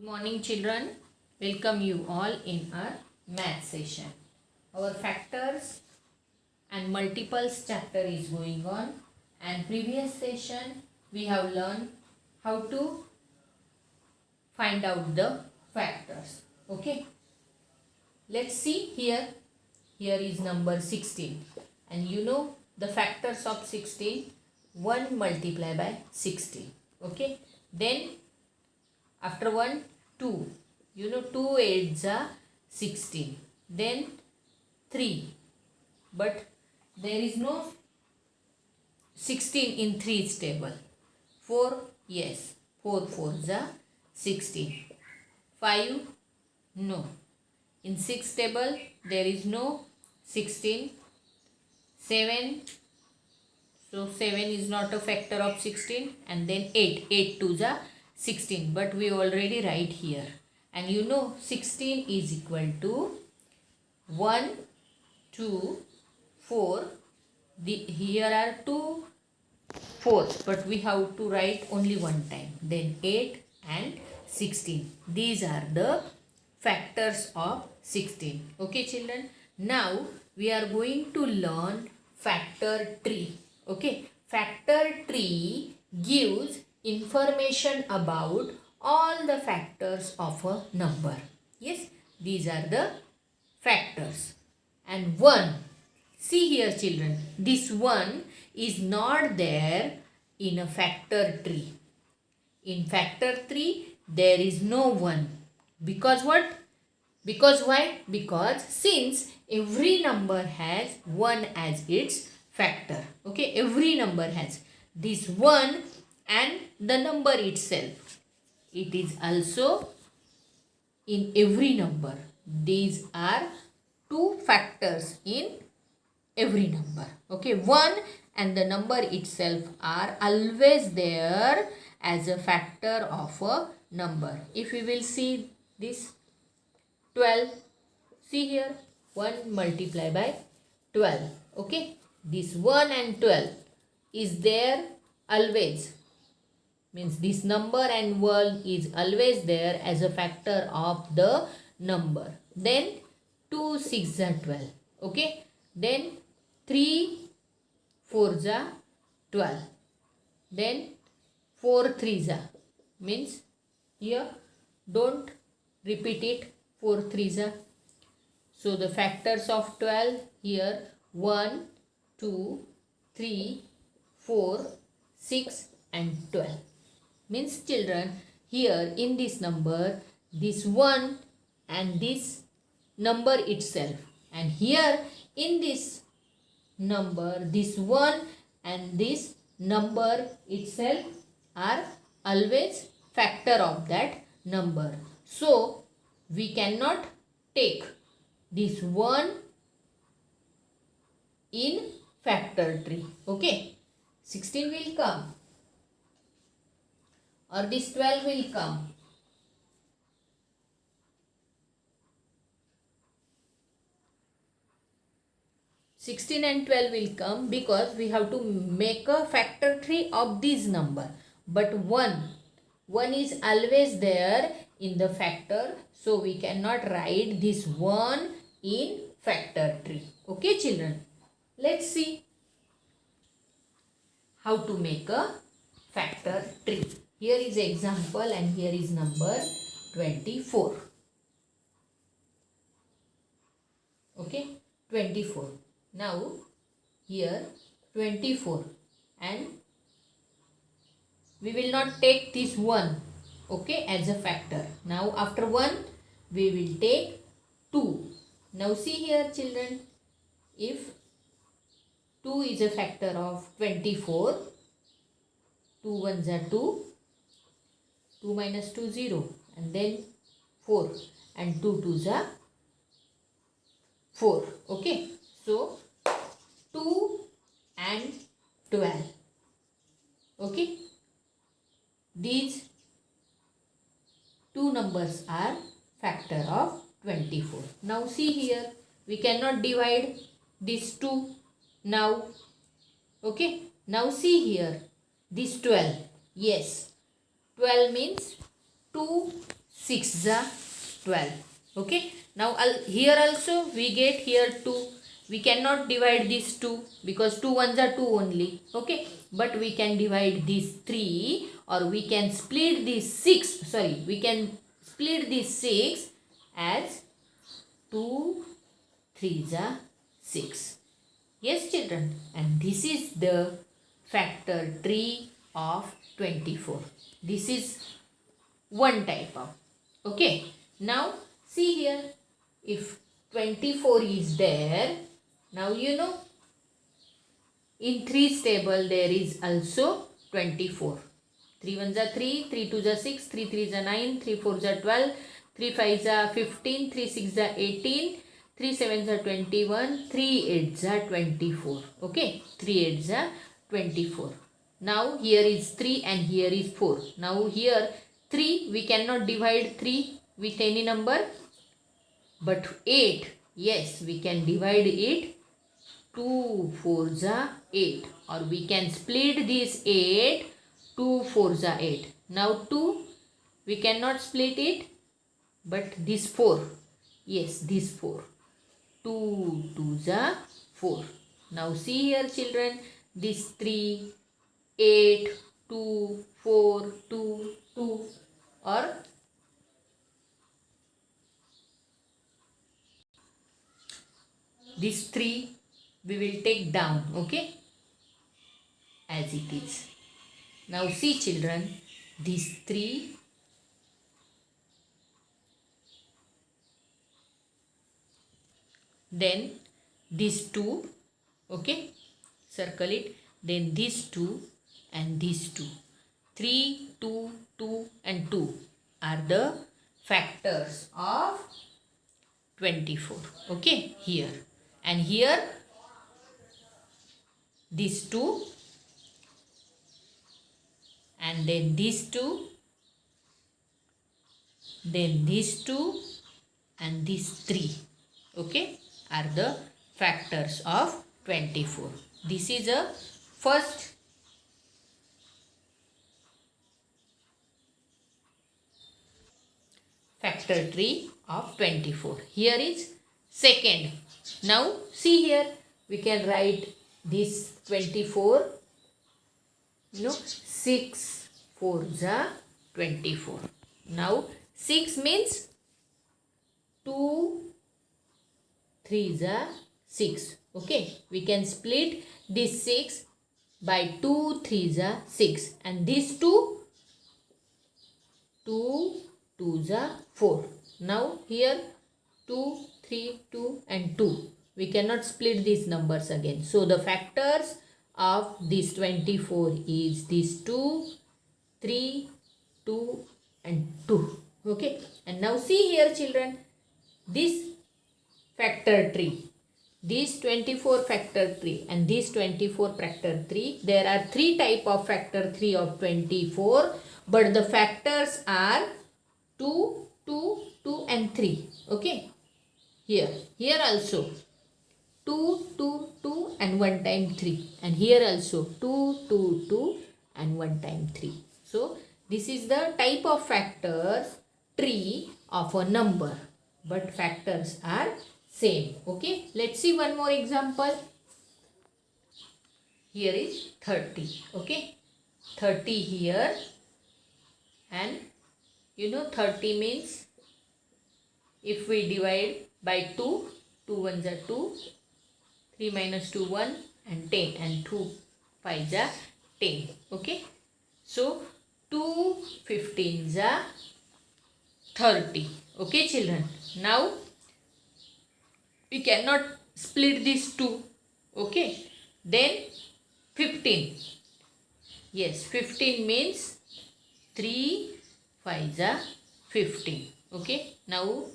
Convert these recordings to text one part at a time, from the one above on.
Morning children, welcome you all in our math session. Our factors and multiples chapter is going on, and previous session we have learned how to find out the factors. Okay, let's see here. Here is number 16, and you know the factors of 16, 1 multiplied by 16. Okay, then after 1, 2. You know 2 8s are 16. Then 3. But there is no 16 in 3's table. 4, yes. 4 4s are 16. 5, no. In 6 table there is no 16. 7, so 7 is not a factor of 16. And then 8, 8 2s are 16, but we already write here, and you know 16 is equal to 1 2 4. Here are 2 4s, but we have to write only one time. Then 8 and 16, these are the factors of 16. Okay children, now we are going to learn factor tree. Okay, factor tree gives information about all the factors of a number. Yes, these are the factors. And 1, see here children, this 1 is not there in a factor tree. In factor tree there is no 1. Because what? Because why? Because since every number has 1 as its factor. Okay, every number has this 1 and the number itself. It is also in every number. These are 2 factors in every number. Okay, 1 and the number itself are always there as a factor of a number. If we will see this 12, see here 1 multiplied by 12. Okay, this 1 and 12 is there always. Means this number and 1 is always there as a factor of the number. Then 2 6 are 12. Okay. Then 3 4s are 12. Then 4 3s are, means here don't repeat it, 4 3s are. So the factors of 12 here 1 2 3 4 6 and 12. Means children, here in this number, this 1 and this number itself, and here in this number, this 1 and this number itself are always factor of that number. So we cannot take this 1 in factor tree. Okay, 16 will come, or this 12 will come. (16) and 12 will come because we have to make a factor tree of this number. But 1 is always there in the factor, so we cannot write this 1 in factor tree. Okay children, let's see how to make a factor tree. Here is example, and here is number 24. Okay, 24. Now here 24, and we will not take this 1, okay, as a factor. Now after 1 we will take 2. Now see here children, if 2 is a factor of 24, 2 1s are 2, 2 minus 2 0, and then 4, and 2 2s are 4. Okay, so 2 and 12. Okay, these 2 numbers are factor of 24. Now see here, we cannot divide these 2 now. Okay, now see here, this 12. Yes, 12 means 2 6 za 12. Okay. Now here also we get here 2. We cannot divide these 2 because 2 ones are 2 only. Okay. But we can divide these 3, or we can split these 6. Sorry. We can split these 6 as 2 3 are 6. Yes, children. And this is the factor tree of 24. This is one type of. Okay. Now see here. If 24 is there, now you know in 3's table there is also 24. 3 ones are 3, 3 twos are 6, 3 threes are 9, 3 fours are 12, 3 fives are 15, 3 sixes are 18, 3 sevens are 21, 3 eights are 24. Okay, 3 eights are 24. Now here is 3 and here is 4. Now here 3, we cannot divide 3 with any number, but 8, yes, we can divide it. 2 fours are 8, or we can split this 8. 2 fours are 8. Now 2, we cannot split it, but this 4, yes, this 4. 2 twos are 4. Now see here, children, this 3, 8, 2, 4, 2, 2, or this 3 we will take down, okay, as it is. Now see, children, these 3, then these 2, okay, circle it, then these 2 and these 2. 3, 2, 2 and 2 are the factors of 24, okay, here. And here these 2, and then these 2, then these 2 and these 3, okay, are the factors of 24. This is a first factor tree of 24. Here is second. Now see here, we can write this 24. 6 4s are 24. Now 6 means 2 3s are 6. Okay, we can split this 6 by 2 3s are 6, and these 2 2s are 4. Now here 2 3 2 and 2. We cannot split these numbers again. So the factors of this 24 is these 2, 3, 2 and 2. Okay. And now see here, children, this factor tree. This 24 factor tree and this 24 factor tree. There are 3 type of factor tree of 24. But the factors are 2, 2, 2 and 3. Okay. Here also 2, 2, 2 and 1 time 3. And here also 2, 2, 2 and 1 time 3. So this is the type of factors tree of a number. But factors are same. Okay. Let's see one more example. Here is 30. Okay. 30 here. And 30 means if we divide by 2, 2 ones are 2, 3 minus 2 1 and 10, and 2 5s are 10. Okay. So 2 15s are 30. Okay, children. Now we cannot split these 2. Okay. Then 15. Yes, 15 means 3 5s are 15. Okay. Now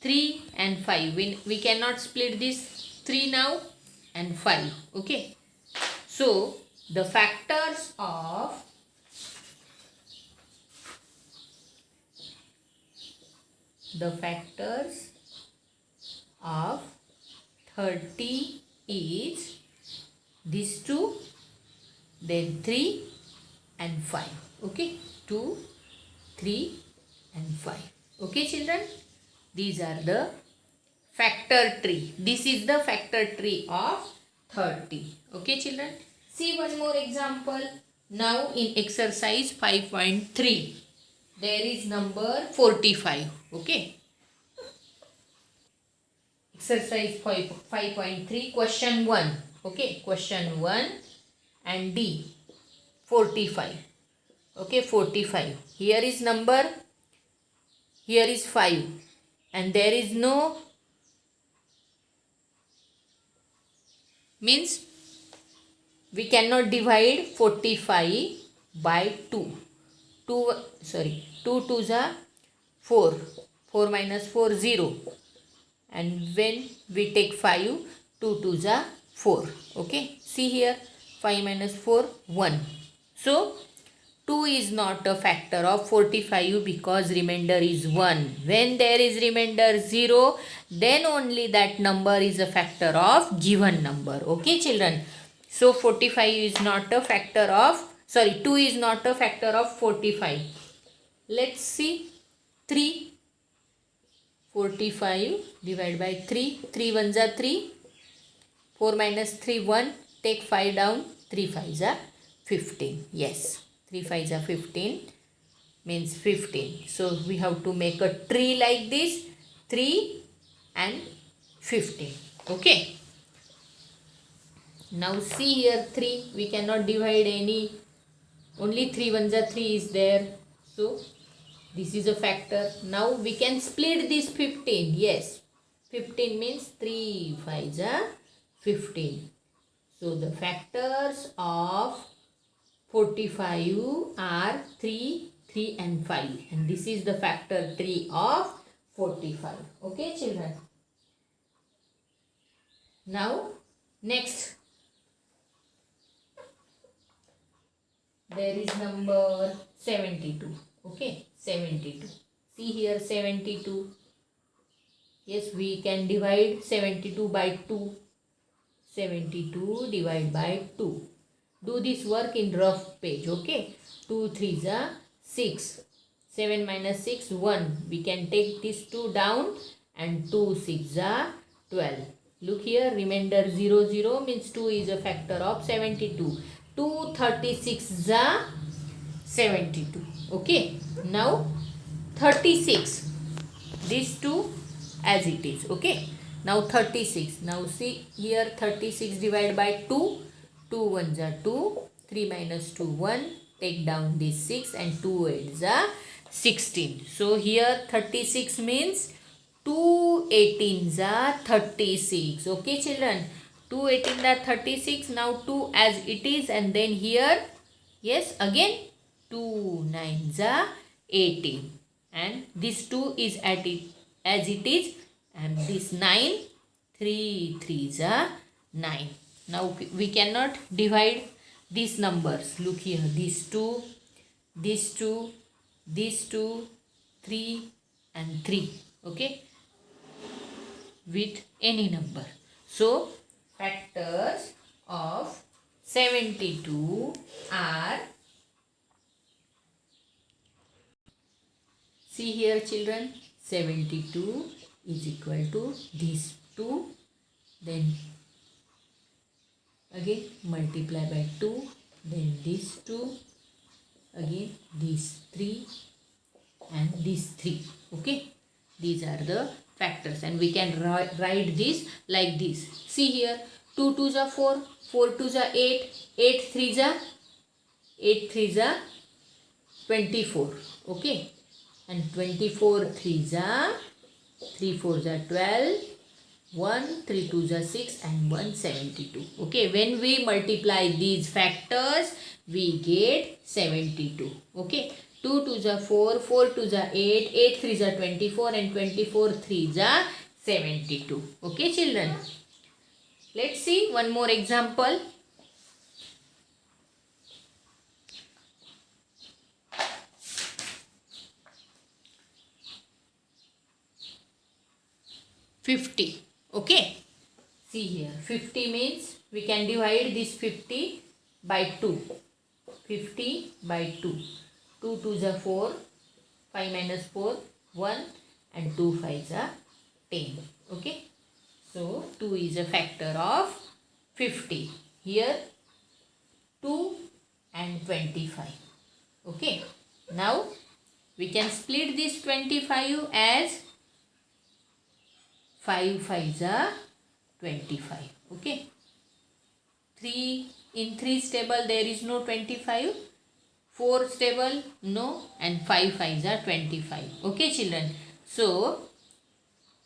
3 and 5. We cannot split this 3 now and 5. Okay. So the factors of The factors of 30 is these 2, then 3 and 5. Okay, 2, 3 and 5. Okay children, these are the factor tree. This is the factor tree of 30. Okay children, see one more example. Now in exercise 5.3 there is number 45. Okay, exercise 5.3 question 1. Okay, question 1 and D 45. Okay, 45. Here is number, here is 5 and there is no, means we cannot divide 45 by 2. 2 sorry, 2 2s are 4. 4 minus 4 0. And when we take 5, 2 2s are 4. Okay, see here 5 minus 4 1. So 2 is not a factor of 45 because remainder is 1. When there is remainder 0, then only that number is a factor of given number. Okay children. So 45 is not a factor of, sorry, 2 is not a factor of 45. Let's see 3. 45 divided by 3. 3 ones are 3. 4 minus 3 1. Take 5 down. 3 5s are 15. Yes. 3 5s are 15 means 15. So we have to make a tree like this, 3 and 15. Okay. Now see here 3. We cannot divide any. Only 3 ones are 3 is there. So this is a factor. Now we can split this 15. Yes. 15 means 3 5s are 15. So the factors of 45 are 3, 3 and 5. And this is the factor tree of 45. Okay children. Now next. There is number 72. Okay. 72. See here 72. Yes, we can divide 72 by 2. 72 divided by 2. Do this work in rough page. Okay. 2 3s are 6. 7 minus 6 1. We can take this 2 down and 2 6s are 12. Look here, remainder 0 0 means 2 is a factor of 72. 2 36s are 72. Okay. Now 36. These two as it is. Okay. Now 36. Now see here 36 divided by 2. 2 ones are 2. 3 minus 2 1. Take down this 6 and 2 8s are 16. So here 36 means 2 18s are 36. Okay children. 2 18s are 36. Now 2 as it is and then here yes again 2 9s are 18. And this 2 is at it as it is and this 9 3 3s are 9. Now we cannot divide these numbers. Look here, these 2, these 2, these 2, 3 and 3. Okay, with any number. So factors of 72 are, see here children, 72 is equal to these 2, then again multiply by 2, then these 2, again these 3 and these 3. Okay, these are the factors and we can write this like this. See here 2 2s are 4, 4 2s are 8, 8 3s are 24. Okay, and 24 3s are 3 4s are 12, 1 3 2s are 6 and 1 72. Okay, when we multiply these factors we get 72. Okay, 2 2s are 4, 4 2s are 8, 8 3s are 24 and 24 3s are 72. Okay children, let's see one more example. $50. Okay, see here 50 means we can divide this 50 by 2. 50 by 2. 2 2s are 4, 5 minus 4, 1, and 2 5s are 10. Okay. So 2 is a factor of 50. Here 2 and 25. Okay. Now we can split this 25 as 5 5s are 25. Okay. 3 in 3's table there is no 25. 4's table no, and 5 5s are 25. Okay children. So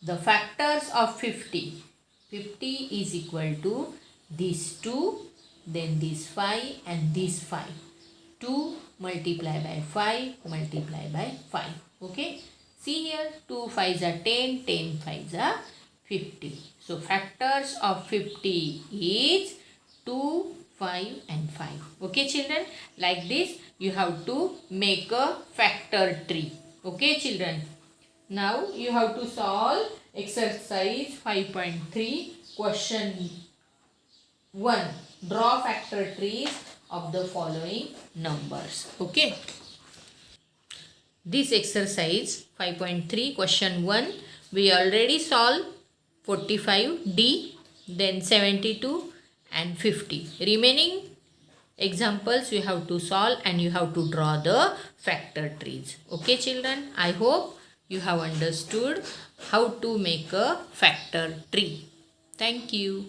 the factors of 50. 50 is equal to these 2, then this 5 and this 5. 2 multiplied by 5 multiplied by 5. Okay. See here 2 5s are 10, 10 5s are 50. So factors of 50 is 2, 5 and 5. Okay children. Like this you have to make a factor tree. Okay children. Now you have to solve exercise 5.3 question 1. Draw factor trees of the following numbers. Okay. This exercise 5.3 question 1 we already solved 45D, then 72 and 50. Remaining examples you have to solve and you have to draw the factor trees. Okay children. I hope you have understood how to make a factor tree. Thank you.